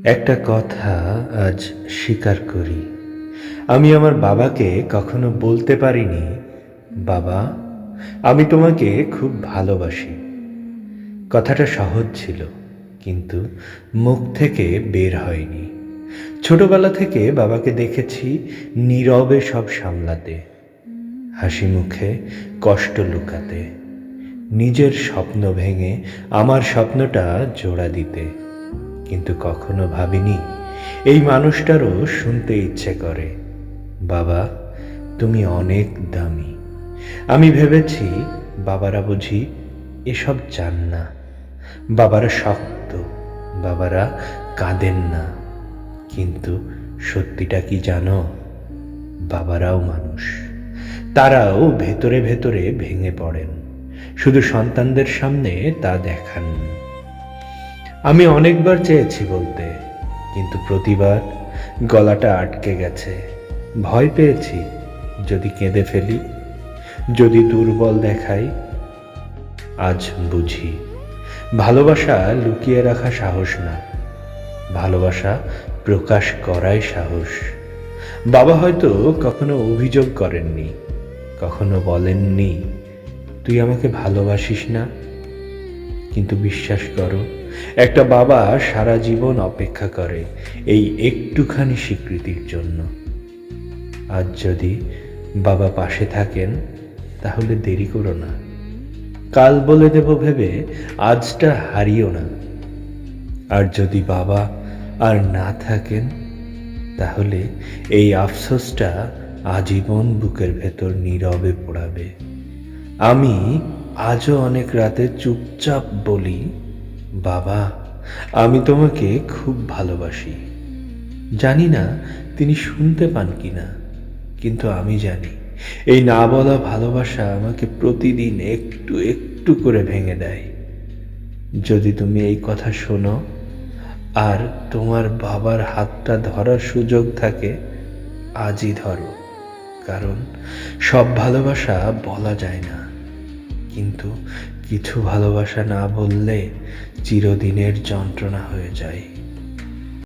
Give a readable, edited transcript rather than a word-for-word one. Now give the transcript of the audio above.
একটা কথা আজ স্বীকার করি, আমি আমার বাবাকে কখনো বলতে পারিনি, বাবা, আমি তোমাকে খুব ভালোবাসি। কথাটা সহজ ছিল, কিন্তু মুখ থেকে বের হয়নি। ছোটবেলা থেকে বাবাকে দেখেছি নীরবে সব সামলাতে, হাসি মুখে কষ্ট লুকাতে, নিজের স্বপ্ন ভেঙে আমার স্বপ্নটা জোড়া দিতে। কিন্তু কখনো ভাবিনি এই মানুষটারও শুনতে ইচ্ছে করে, বাবা, তুমি অনেক দামি। আমি ভেবেছি বাবারা বুঝি এসব চান না, বাবারা শক্ত, বাবারা কাঁদেন না। কিন্তু সত্যিটা কি জানো? বাবারাও মানুষ, তারাও ভেতরে ভেতরে ভেঙে পড়েন, শুধু সন্তানদের সামনে তা দেখান। আমি অনেকবার চেয়েছি বলতে, কিন্তু প্রতিবার গলাটা আটকে গেছে। ভয় পেয়েছি যদি কেঁদে ফেলি, যদি দুর্বল দেখাই। আজ বুঝি ভালোবাসা লুকিয়ে রাখা সাহস না, ভালোবাসা প্রকাশ করাই সাহস। বাবা হয়তো কখনো অভিযোগ করেননি, কখনো বলেননি তুই আমাকে ভালোবাসিস না, কিন্তু বিশ্বাস করো, একটা বাবা সারা জীবন অপেক্ষা করে এই একটুখানি স্বীকৃতির জন্য। আজ যদি বাবা পাশে থাকেন, তাহলে দেরি করো না, কাল বলে দেব ভেবে আজটা হারিও না। আর যদি বাবা আর না থাকেন, তাহলে এই আফসোসটা আজীবন বুকের ভেতর নীরবে পোড়াবে। আমি আজও অনেক রাতে চুপচাপ বলি, বাবা, আমি তোমাকে খুব ভালোবাসি। জানি না তিনি শুনতে পান কিনা, কিন্তু আমি জানি এই না বলা ভালোবাসা আমাকে প্রতিদিন একটু একটু করে ভেঙে দেয়। যদি তুমি এই কথা শোনো আর তোমার বাবার হাতটা ধরার সুযোগ থাকে, আজই ধরো। কারণ সব ভালোবাসা বলা যায় না, কিন্তু কিছু ভালোবাসা না বললে চিরদিনের যন্ত্রণা হয়ে যায়।